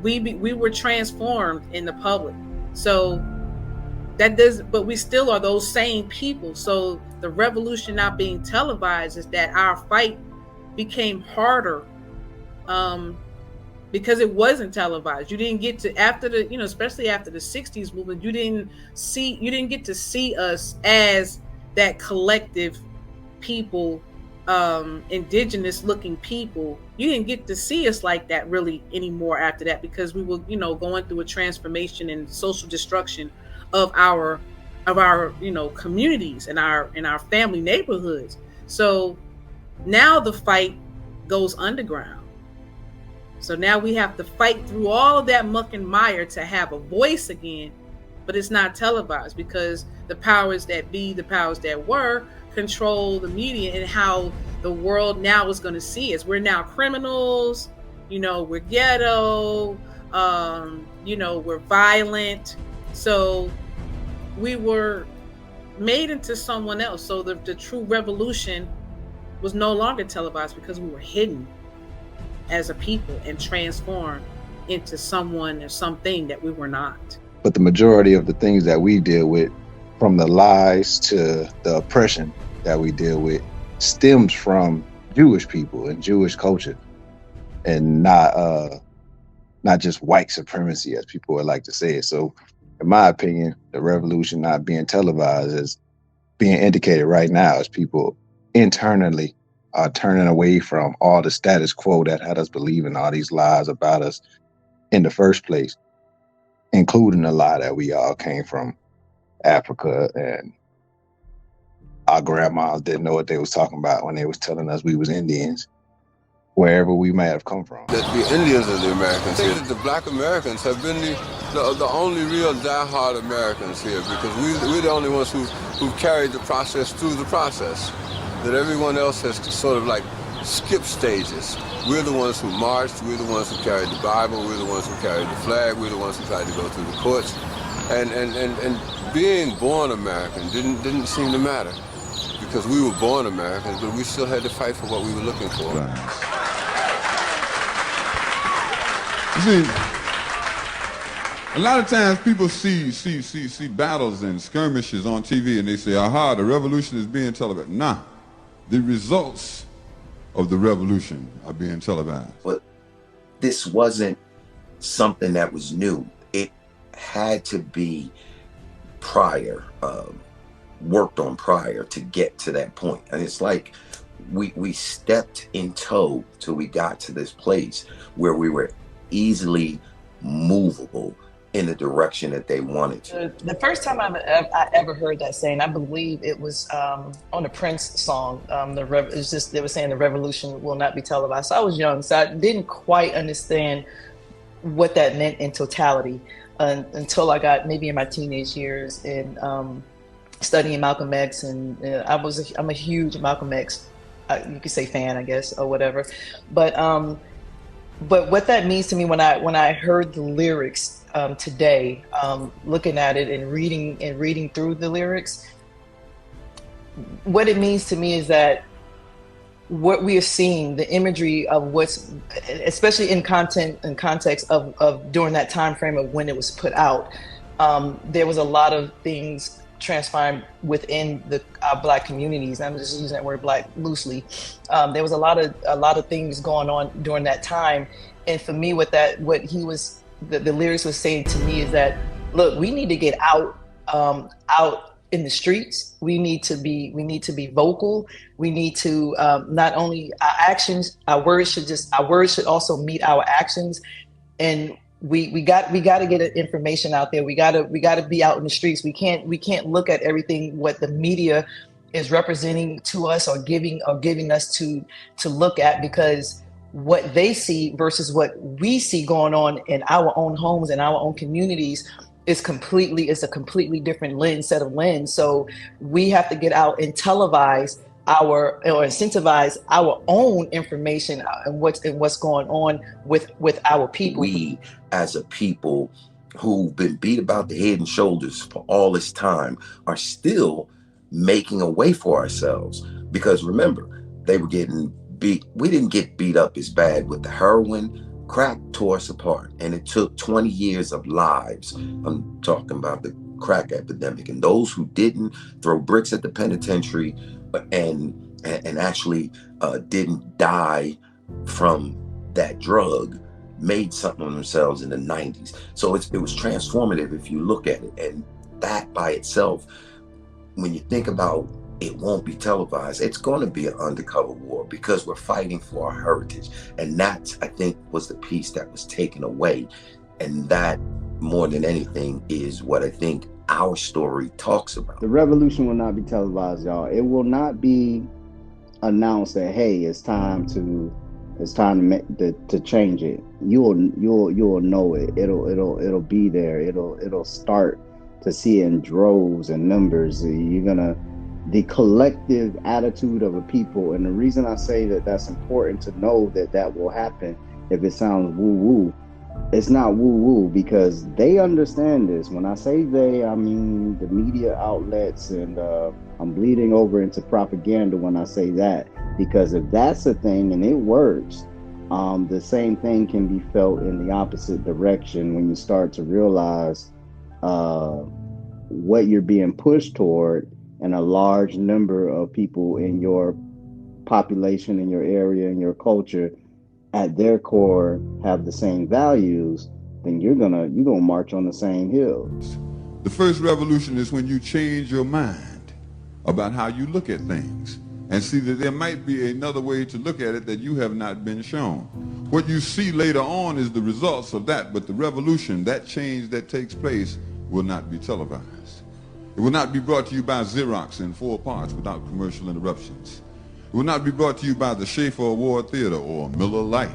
We were transformed in the public. So that does, but we still are those same people. So the revolution not being televised is that our fight became harder because it wasn't televised. You didn't get to, after the, especially after the 60s movement, you didn't get to see us as that collective people, indigenous looking people. You didn't get to see us like that really anymore after that, because we were, going through a transformation and social destruction of our communities and our family neighborhoods. So now the fight goes underground. So now we have to fight through all of that muck and mire to have a voice again, but it's not televised because the powers that be, the powers that were, control the media and how the world now is going to see us. We're now criminals, we're ghetto, we're violent. So we were made into someone else. So the true revolution was no longer televised because we were hidden as a people and transformed into someone or something that we were not. But the majority of the things that we deal with from the lies to the oppression that we deal with stems from Jewish people and Jewish culture, and not just white supremacy, as people would like to say it. So, in my opinion, the revolution not being televised is being indicated right now as people internally are turning away from all the status quo that had us believing all these lies about us in the first place, including the lie that we all came from Africa and our grandmas didn't know what they was talking about when they was telling us we was Indians, wherever we may have come from. That the Indians are the Americans here. The black Americans have been the only real diehard Americans here, because we're the only ones who've carried the process through the process. That everyone else has sort of like skipped stages. We're the ones who marched, we're the ones who carried the Bible, we're the ones who carried the flag, we're the ones who tried to go through the courts. And being born American didn't seem to matter, because we were born Americans, but we still had to fight for what we were looking for. You see, a lot of times people see battles and skirmishes on TV and they say, aha, the revolution is being televised. Nah, the results of the revolution are being televised. But this wasn't something that was new. It had to be prior, worked on prior to get to that point. And it's like we stepped in tow till we got to this place where we were easily movable in the direction that they wanted to. The first time I ever heard that saying, I believe it was on a Prince song. They were saying the revolution will not be televised. So I was young, so I didn't quite understand what that meant in totality until I got maybe in my teenage years and studying Malcolm X. And I'm a huge Malcolm X, you could say fan, I guess, or whatever. But what that means to me when I heard the lyrics today, looking at it and reading through the lyrics, what it means to me is that what we are seeing, the imagery of what's, especially in context of during that time frame of when it was put out, there was a lot of things transpiring within our Black communities. I'm just using that word Black loosely. There was a lot of things going on during that time, and for me, the lyrics was saying to me is that, look, we need to get out in the streets. We need to be vocal. We need to not only our actions, our words should also meet our actions, and we got to get information out there. We got to be out in the streets. We can't look at everything what the media is representing to us or giving us to look at, because what they see versus what we see going on in our own homes and our own communities is a completely different set of lens. So we have to get out and televise or incentivize our own information and what's going on with our people. We as a people who've been beat about the head and shoulders for all this time are still making a way for ourselves, because remember, they were getting beat. We didn't get beat up as bad with the heroin. Crack tore us apart, and it took 20 years of lives. I'm talking about the crack epidemic, and those who didn't throw bricks at the penitentiary and actually didn't die from that drug made something of themselves in the 90s. So it was transformative if you look at it, and that by itself, when you think about it won't be televised, it's going to be an undercover war, because we're fighting for our heritage. And that, I think, was the piece that was taken away. And that, more than anything, is what I think our story talks about. The revolution will not be televised, y'all. It will not be announced that, hey, it's time to change it. You'll know it. It'll be there. It'll start to see it in droves and numbers. The collective attitude of a people. And the reason I say that that's important to know that will happen, if it sounds woo-woo, it's not woo-woo, because they understand this. When I say they, I mean the media outlets, and I'm bleeding over into propaganda when I say that, because if that's a thing and it works, the same thing can be felt in the opposite direction when you start to realize what you're being pushed toward, and a large number of people in your population, in your area, in your culture, at their core have the same values, then you're gonna march on the same hill. The first revolution is when you change your mind about how you look at things and see that there might be another way to look at it that you have not been shown. What you see later on is the results of that, but the revolution, that change that takes place, will not be televised. It will not be brought to you by Xerox in 4 parts without commercial interruptions. It will not be brought to you by the Schaefer Award Theater or Miller Lite,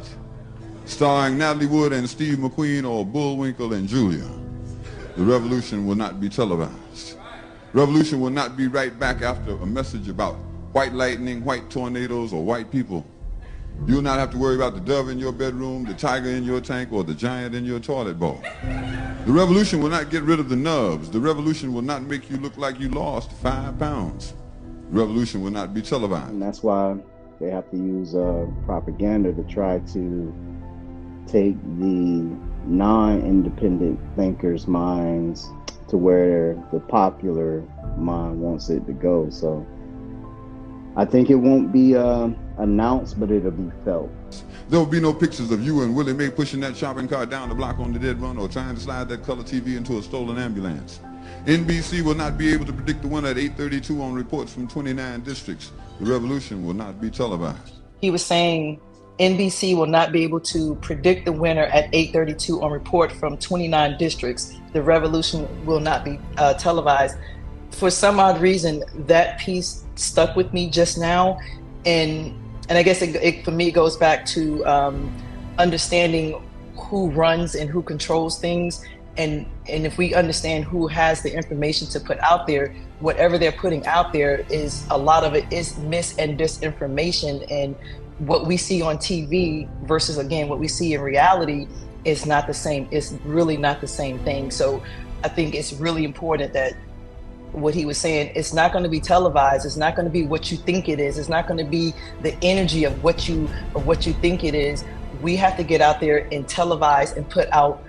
starring Natalie Wood and Steve McQueen or Bullwinkle and Julia. The revolution will not be televised. Revolution will not be right back after a message about white lightning, white tornadoes, or white people. You will not have to worry about the dove in your bedroom, the tiger in your tank, or the giant in your toilet bowl. The revolution will not get rid of the nubs. The revolution will not make you look like you lost 5 pounds. The revolution will not be televised. And that's why they have to use propaganda to try to take the non-independent thinkers' minds to where the popular mind wants it to go. So I think it won't be announced, but it'll be felt. There will be no pictures of you and Willie Mae pushing that shopping cart down the block on the dead run or trying to slide that color TV into a stolen ambulance. NBC will not be able to predict the winner at 8:32 on reports from 29 districts. The revolution will not be televised. He was saying NBC will not be able to predict the winner at 8:32 on report from 29 districts. The revolution will not be televised. For some odd reason, that piece stuck with me just now, and I guess it for me it goes back to understanding who runs and who controls things, and if we understand who has the information to put out there, whatever they're putting out there is a lot of it is mis and disinformation, and what we see on TV versus again what we see in reality is not the same. It's really not the same thing. So I think it's really important that what he was saying, it's not going to be televised. It's not going to be what you think it is. It's not going to be the energy of what you think it is. We have to get out there and televise and put out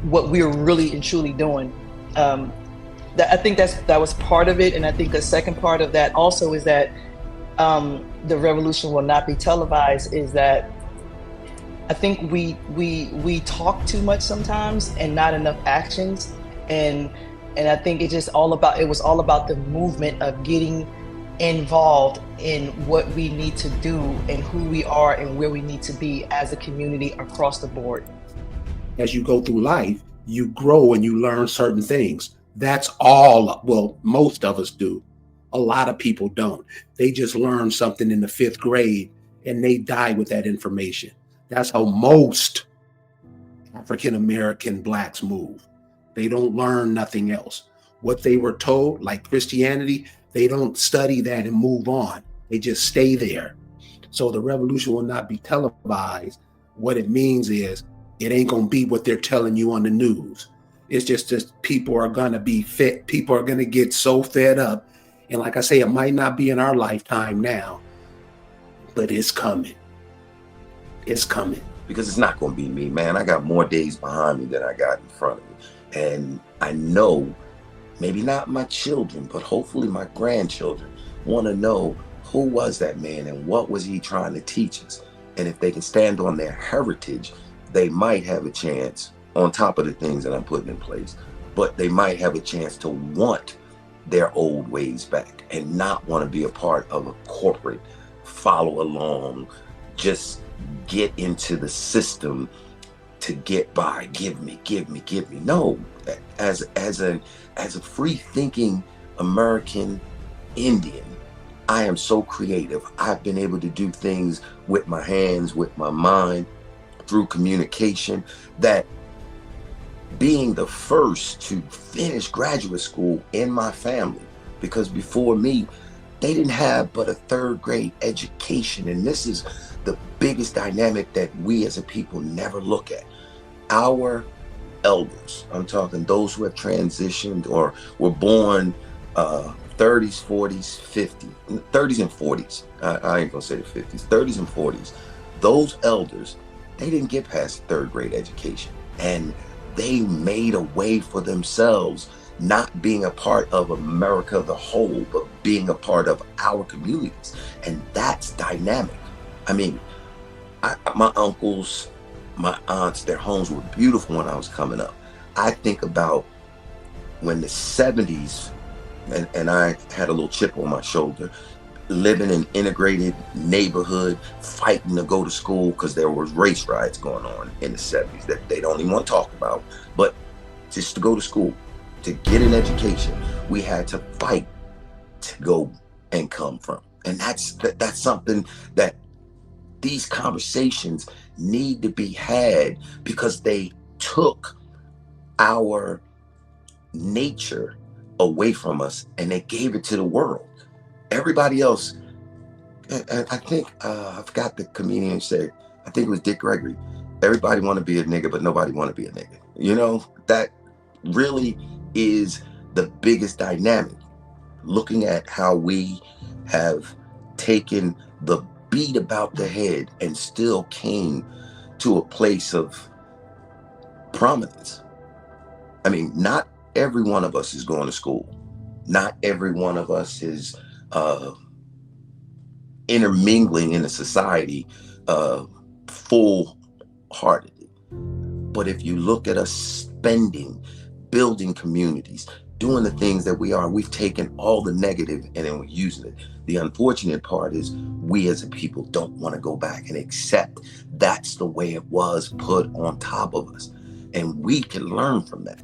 what we're really and truly doing. I think that was part of it, and I think the second part of that also is that the revolution will not be televised. Is that I think we talk too much sometimes and not enough actions, and I think it was all about the movement of getting involved in what we need to do and who we are and where we need to be as a community across the board. As you go through life, you grow and you learn certain things. That's all, well, most of us do. A lot of people don't. They just learn something in the 5th grade and they die with that information. That's how most African-American blacks move. They don't learn nothing else. What they were told, like Christianity, they don't study that and move on. They just stay there. So the revolution will not be televised. What it means is it ain't going to be what they're telling you on the news. It's just that people are going to be fit. People are going to get so fed up. And like I say, it might not be in our lifetime now, but it's coming. It's coming. Because it's not going to be me, man. I got more days behind me than I got in front of me. And I know, maybe not my children, but hopefully my grandchildren want to know who was that man and what was he trying to teach us. And if they can stand on their heritage, they might have a chance, on top of the things that I'm putting in place, but they might have a chance to want their old ways back and not want to be a part of a corporate follow along, just get into the system to get by, give me. No, as a free thinking American Indian, I am so creative. I've been able to do things with my hands, with my mind, through communication, that being the first to finish graduate school in my family, because before me, they didn't have but a 3rd grade education. And this is the biggest dynamic that we as a people never look at. Our elders, I'm talking those who have transitioned or were born 30s, 40s, 50s, 30s and 40s. I ain't gonna say the 50s, 30s and 40s. Those elders, they didn't get past 3rd grade education, and they made a way for themselves not being a part of America the whole, but being a part of our communities. And that's dynamic. I mean, my uncles, my aunts, their homes were beautiful when I was coming up. I think about when the 70s, and I had a little chip on my shoulder, living in an integrated neighborhood, fighting to go to school because there was race riots going on in the 70s that they don't even want to talk about. But just to go to school, to get an education, we had to fight to go and come from. And that's something that these conversations need to be had, because they took our nature away from us and they gave it to the world. Everybody else, and I think, I forgot the comedian said, I think it was Dick Gregory, everybody want to be a nigga, but nobody want to be a nigga. You know, that really is the biggest dynamic. Looking at how we have taken the beat about the head and still came to a place of prominence. I mean, not every one of us is going to school. Not every one of us is intermingling in a society full-heartedly. But if you look at us spending, building communities, doing the things that we are, we've taken all the negative and then we're using it. The unfortunate part is we as a people don't want to go back and accept that's the way it was put on top of us. And we can learn from that.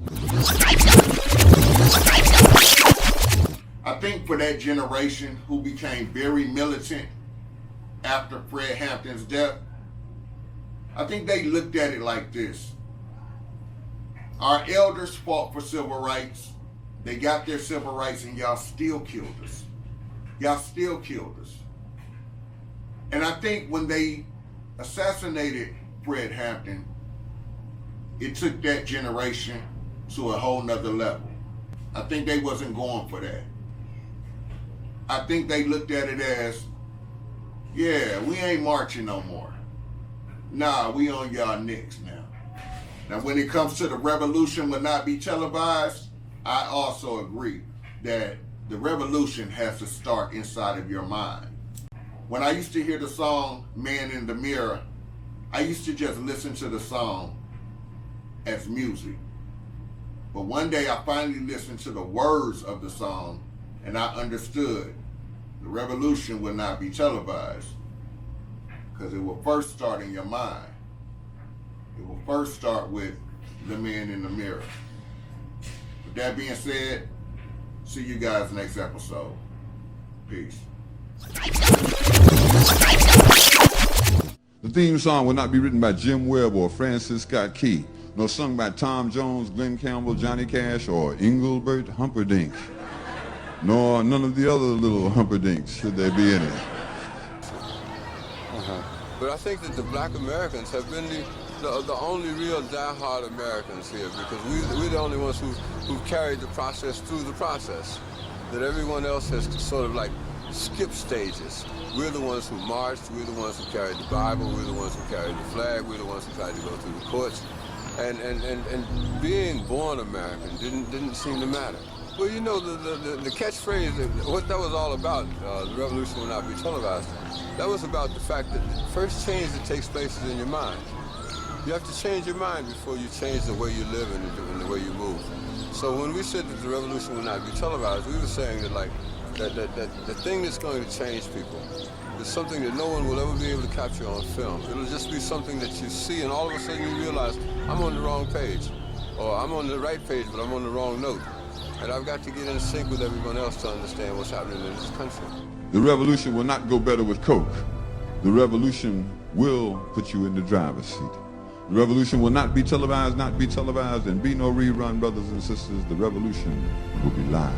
I think for that generation who became very militant after Fred Hampton's death, I think they looked at it like this. Our elders fought for civil rights. They got their civil rights, and y'all still killed us. Y'all still killed us. And I think when they assassinated Fred Hampton, it took that generation to a whole nother level. I think they wasn't going for that. I think they looked at it as, yeah, we ain't marching no more. Nah, we on y'all necks now. Now, when it comes to the revolution will not be televised, I also agree that the revolution has to start inside of your mind. When I used to hear the song Man in the Mirror, I used to just listen to the song as music. But one day I finally listened to the words of the song and I understood the revolution will not be televised, because it will first start in your mind. It will first start with the man in the mirror. With that being said, see you guys next episode. Peace. The theme song will not be written by Jim Webb or Francis Scott Key, nor sung by Tom Jones, Glenn Campbell, Johnny Cash, or Engelbert Humperdinck, nor none of the other little Humperdinks, should there be any. But I think that the black Americans have been the only real die-hard Americans here, because we're the only ones who've carried the process through the process. That everyone else has sort of like skipped stages. We're the ones who marched, we're the ones who carried the Bible, we're the ones who carried the flag, we're the ones who tried to go through the courts. And being born American didn't seem to matter. Well, you know, the catchphrase, what that was all about, the revolution will not be televised, that was about the fact that the first change that takes place is in your mind. You have to change your mind before you change the way you live and the way you move. So when we said that the revolution will not be televised, we were saying that like that the thing that's going to change people is something that no one will ever be able to capture on film. It'll just be something that you see and all of a sudden you realize, I'm on the wrong page. Or I'm on the right page, but I'm on the wrong note. And I've got to get in sync with everyone else to understand what's happening in this country. The revolution will not go better with Coke. The revolution will put you in the driver's seat. The revolution will not be televised, and be no rerun, brothers and sisters. The revolution will be live.